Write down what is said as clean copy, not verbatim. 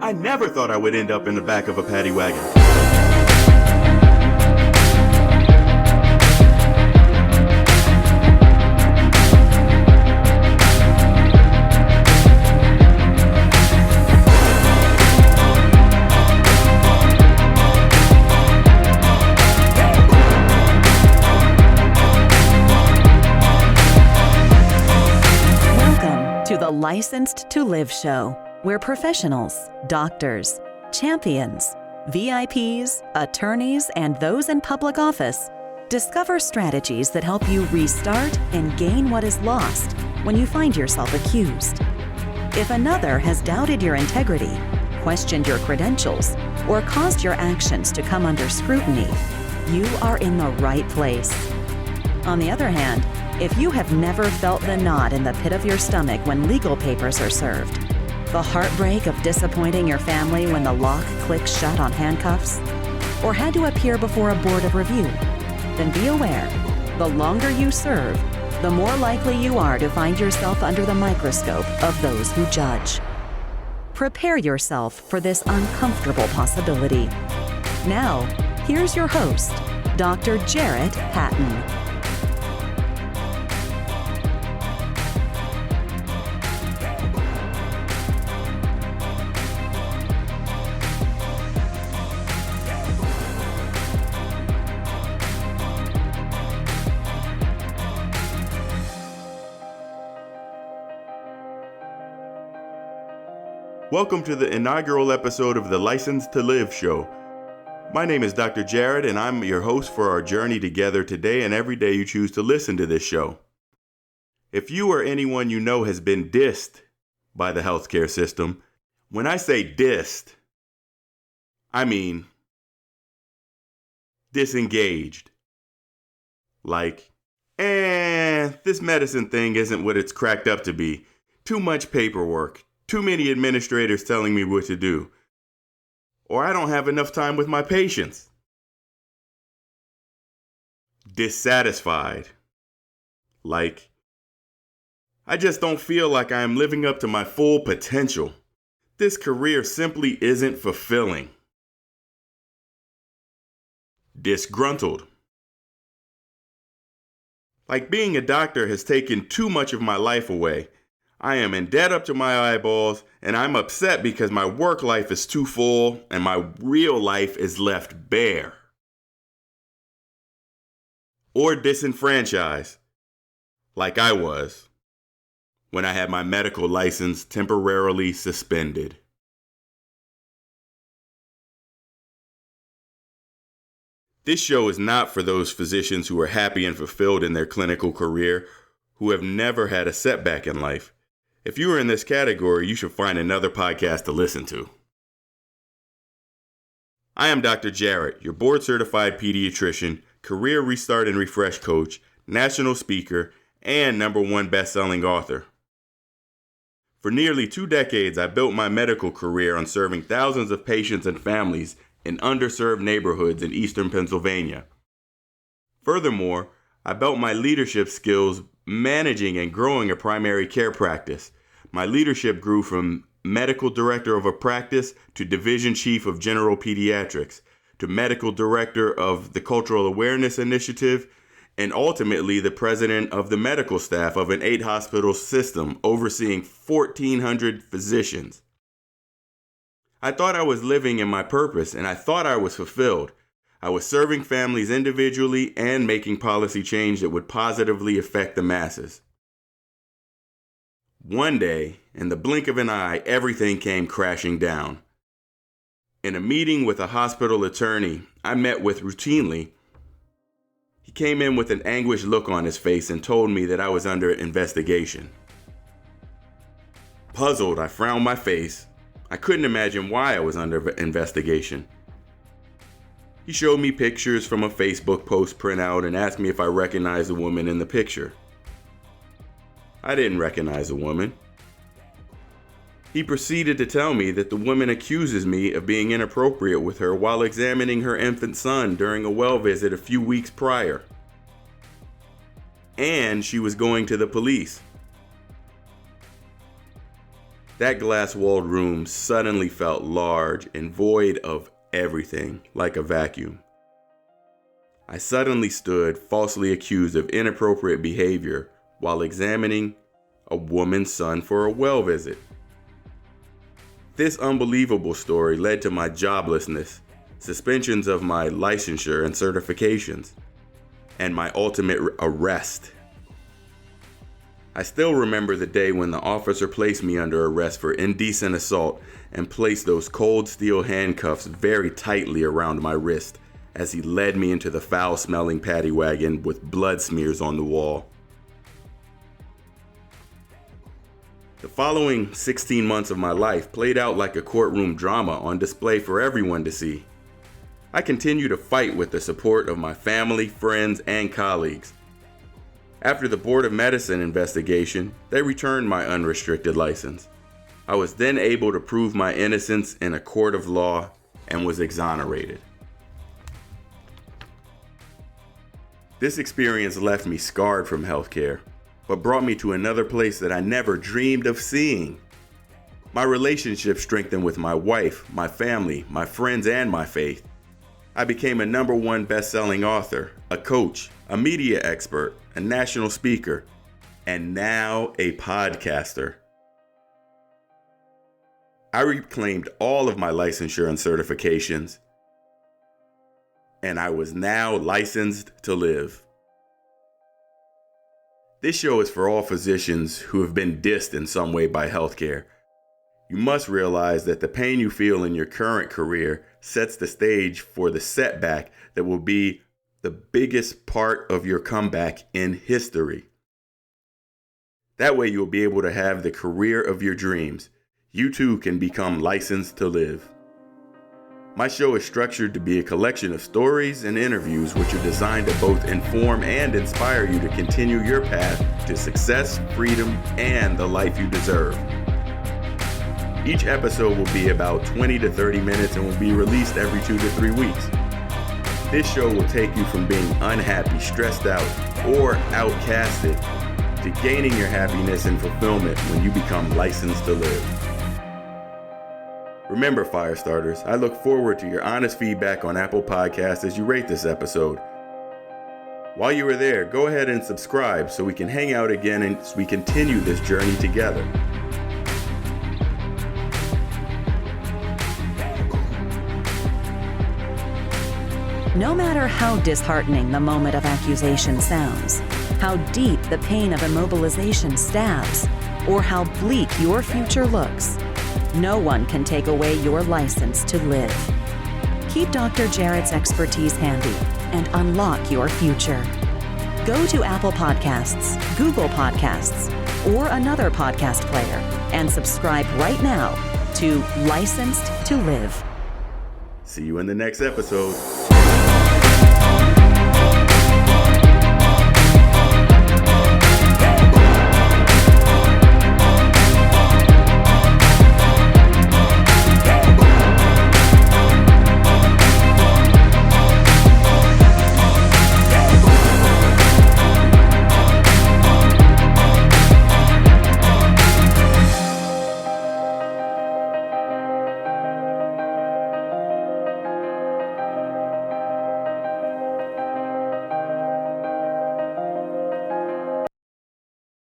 I never thought I would end up in the back of a paddy wagon. Welcome to the Licensed to Live show, where professionals, doctors, champions, VIPs, attorneys, and those in public office discover strategies that help you restart and gain what is lost when you find yourself accused. If another has doubted your integrity, questioned your credentials, or caused your actions to come under scrutiny, you are in the right place. On the other hand, if you have never felt the knot in the pit of your stomach when legal papers are served, the heartbreak of disappointing your family when the lock clicks shut on handcuffs, or had to appear before a board of review, then be aware, the longer you serve, the more likely you are to find yourself under the microscope of those who judge. Prepare yourself for this uncomfortable possibility. Now, here's your host, Dr. Jarrett Hatton. Welcome to the inaugural episode of the Licensed to Live show. My name is Dr. Jarrett, and I'm your host for our journey together today and every day you choose to listen to this show. If you or anyone you know has been dissed by the healthcare system, when I say dissed, I mean disengaged. Like, this medicine thing isn't what it's cracked up to be. Too much paperwork. Too many administrators telling me what to do. Or I don't have enough time with my patients. Dissatisfied. Like, I just don't feel like I am living up to my full potential. This career simply isn't fulfilling. Disgruntled. Like being a doctor has taken too much of my life away. I am in debt up to my eyeballs, and I'm upset because my work life is too full and my real life is left bare. Or disenfranchised, like I was when I had my medical license temporarily suspended. This show is not for those physicians who are happy and fulfilled in their clinical career, who have never had a setback in life. If you are in this category, you should find another podcast to listen to. I am Dr. Jarrett, your board-certified pediatrician, career restart and refresh coach, national speaker, and #1 best-selling author. For nearly 2 decades, I built my medical career on serving thousands of patients and families in underserved neighborhoods in eastern Pennsylvania. Furthermore, I built my leadership skills managing and growing a primary care practice. My leadership grew from medical director of a practice to division chief of general pediatrics, to medical director of the Cultural Awareness Initiative, and ultimately the president of the medical staff of an 8-hospital system overseeing 1,400 physicians. I thought I was living in my purpose, and I thought I was fulfilled. I was serving families individually and making policy change that would positively affect the masses. One day, in the blink of an eye, everything came crashing down. In a meeting with a hospital attorney I met with routinely, he came in with an anguished look on his face and told me that I was under investigation. Puzzled, I frowned my face. I couldn't imagine why I was under investigation. He showed me pictures from a Facebook post printout and asked me if I recognized the woman in the picture. I didn't recognize the woman. He proceeded to tell me that the woman accuses me of being inappropriate with her while examining her infant son during a well visit a few weeks prior. And she was going to the police. That glass-walled room suddenly felt large and void of everything, like a vacuum. I suddenly stood falsely accused of inappropriate behavior while examining a woman's son for a well visit. This unbelievable story led to my joblessness, suspensions of my licensure and certifications, and my ultimate arrest. I still remember the day when the officer placed me under arrest for indecent assault and placed those cold steel handcuffs very tightly around my wrist as he led me into the foul-smelling paddy wagon with blood smears on the wall. The following 16 months of my life played out like a courtroom drama on display for everyone to see. I continue to fight with the support of my family, friends, and colleagues. After the Board of Medicine investigation, they returned my unrestricted license. I was then able to prove my innocence in a court of law and was exonerated. This experience left me scarred from healthcare, but brought me to another place that I never dreamed of seeing. My relationship strengthened with my wife, my family, my friends, and my faith. I became a #1 best-selling author, a coach, a media expert, a national speaker, and now a podcaster. I reclaimed all of my licensure and certifications, and I was now licensed to live. This show is for all physicians who have been dissed in some way by healthcare. You must realize that the pain you feel in your current career sets the stage for the setback that will be the biggest part of your comeback in history. That way you'll be able to have the career of your dreams. You too can become licensed to live. My show is structured to be a collection of stories and interviews which are designed to both inform and inspire you to continue your path to success, freedom, and the life you deserve. Each episode will be about 20 to 30 minutes and will be released every 2 to 3 weeks. This show will take you from being unhappy, stressed out, or outcasted to gaining your happiness and fulfillment when you become licensed to live. Remember, Firestarters, I look forward to your honest feedback on Apple Podcasts as you rate this episode. While you are there, go ahead and subscribe so we can hang out again and we continue this journey together. No matter how disheartening the moment of accusation sounds, how deep the pain of immobilization stabs, or how bleak your future looks, no one can take away your license to live. Keep Dr. Jarrett's expertise handy and unlock your future. Go to Apple Podcasts, Google Podcasts, or another podcast player and subscribe right now to Licensed to Live. See you in the next episode.